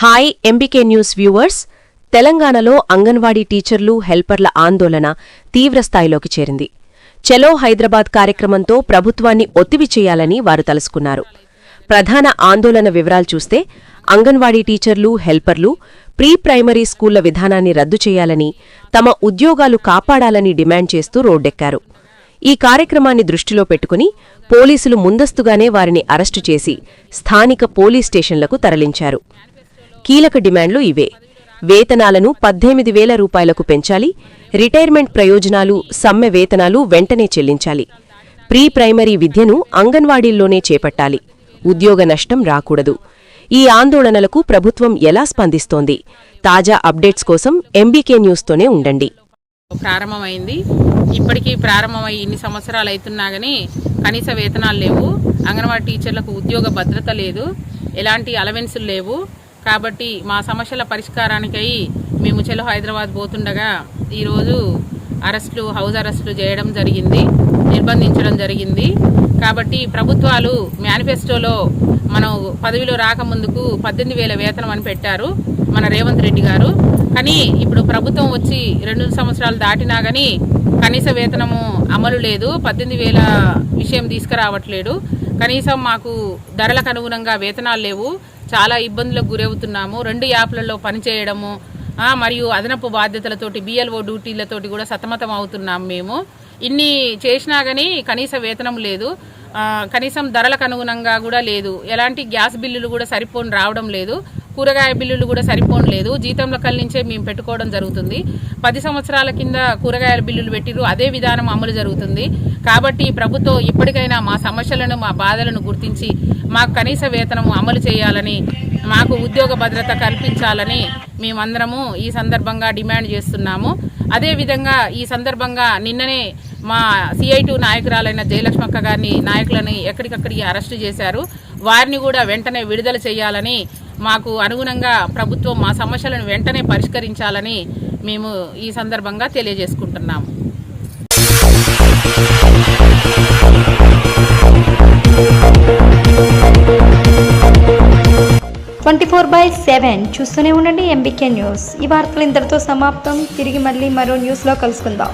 Hi MBK news viewers. తెలంగాణలో అంగన్వాడీ టీచర్లు, హెల్పర్ల ఆందోళన తీవ్రస్థాయిలోకి చేరింది. చలో హైదరాబాద్ కార్యక్రమంతో ప్రభుత్వాన్ని ఒత్తిడి చేయాలని వారు తలుసుకున్నారు. ప్రధాన ఆందోళన వివరాలు చూస్తే అంగన్వాడీ టీచర్లు, హెల్పర్లు ప్రీ ప్రైమరీ స్కూళ్ల విధానాన్ని రద్దు చేయాలని, తమ ఉద్యోగాలు కాపాడాలని డిమాండ్ చేస్తూ రోడ్డెక్కారు. ఈ కార్యక్రమాన్ని దృష్టిలో పెట్టుకుని పోలీసులు ముందస్తుగానే వారిని అరెస్టు చేసి స్థానిక పోలీస్ స్టేషన్లకు తరలించారు. కీలక డిమాండ్లు ఇవే: వేతనాలను 18,000 రూపాయలకు పెంచాలి, రిటైర్మెంట్ ప్రయోజనాలు, సమ్మె వేతనాలు వెంటనే చెల్లించాలి, ప్రీ ప్రైమరీ విద్యను అంగన్వాడీల్లోనే చేపట్టాలి, ఉద్యోగ నష్టం రాకూడదు. ఈ ఆందోళనలకు ప్రభుత్వం ఎలా స్పందిస్తోంది? తాజా అప్డేట్స్ కోసం ఎంబీకే న్యూస్తోనే ఉండండి. ప్రారంభమైంది. ఇప్పటికీ ప్రారంభమై ఇన్ని సంవత్సరాలు అవుతున్నా కానీ కనీస వేతనాలు లేవు. అంగన్వాడీ టీచర్లకు ఉద్యోగ భద్రత లేదు, ఎలాంటి అలవెన్సులు లేవు. కాబట్టి మా సమస్యల పరిష్కారానికై మేము చలో హైదరాబాద్ పోతుండగా ఈరోజు హౌస్ అరెస్టులు చేయడం జరిగింది, నిర్బంధించడం జరిగింది. కాబట్టి ప్రభుత్వాలు మేనిఫెస్టోలో మనం పదవిలో రాకముందుకు 18,000 వేతనం అని పెట్టారు మన రేవంత్ రెడ్డి గారు. కానీ ఇప్పుడు ప్రభుత్వం వచ్చి 2 సంవత్సరాలు దాటినా కానీ కనీస వేతనము అమలు లేదు, 18,000 విషయం తీసుకురావట్లేడు. కనీసం మాకు ధరలకు అనుగుణంగా వేతనాలు లేవు, చాలా ఇబ్బందులకు గురవుతున్నాము. 2 యాప్లలో పనిచేయడము మరియు అదనపు బాధ్యతలతోటి BLO డ్యూటీలతోటి కూడా సతమతం అవుతున్నాం. మేము ఇన్ని చేసినా కానీ కనీస వేతనం లేదు, కనీసం ధరలకు అనుగుణంగా కూడా లేదు. ఎలాంటి గ్యాస్ బిల్లులు కూడా సరిపోని రావడం లేదు, కూరగాయ బిల్లులు కూడా సరిపోని లేదు. జీతంలో కలించే మేము పెట్టుకోవడం జరుగుతుంది. 10 సంవత్సరాల కింద కూరగాయల బిల్లులు పెట్టిరు, అదే విధానం అమలు జరుగుతుంది. కాబట్టి ప్రభుత్వం ఇప్పటికైనా మా సమస్యలను, మా బాధలను గుర్తించి మాకు కనీస వేతనము అమలు చేయాలని, మాకు ఉద్యోగ భద్రత కల్పించాలని మేమందరము ఈ సందర్భంగా డిమాండ్ చేస్తున్నాము. అదేవిధంగా ఈ సందర్భంగా నిన్ననే మా CI2 నాయకురాలైన జయలక్ష్మక్క గారిని, నాయకులని ఎక్కడికక్కడికి అరెస్టు చేశారు. వారిని కూడా వెంటనే విడుదల చేయాలని, మాకు అనుగుణంగా ప్రభుత్వం మా సమస్యలను వెంటనే పరిష్కరించాలని మేము ఈ సందర్భంగా తెలియజేసుకుంటున్నాము. 24/7 చూస్తూనే ఉండండి ఎంబీకే న్యూస్. ఈ వార్తలు ఇంతటితో సమాప్తం. తిరిగి మళ్ళీ మరో న్యూస్లో కలుసుకుందాం.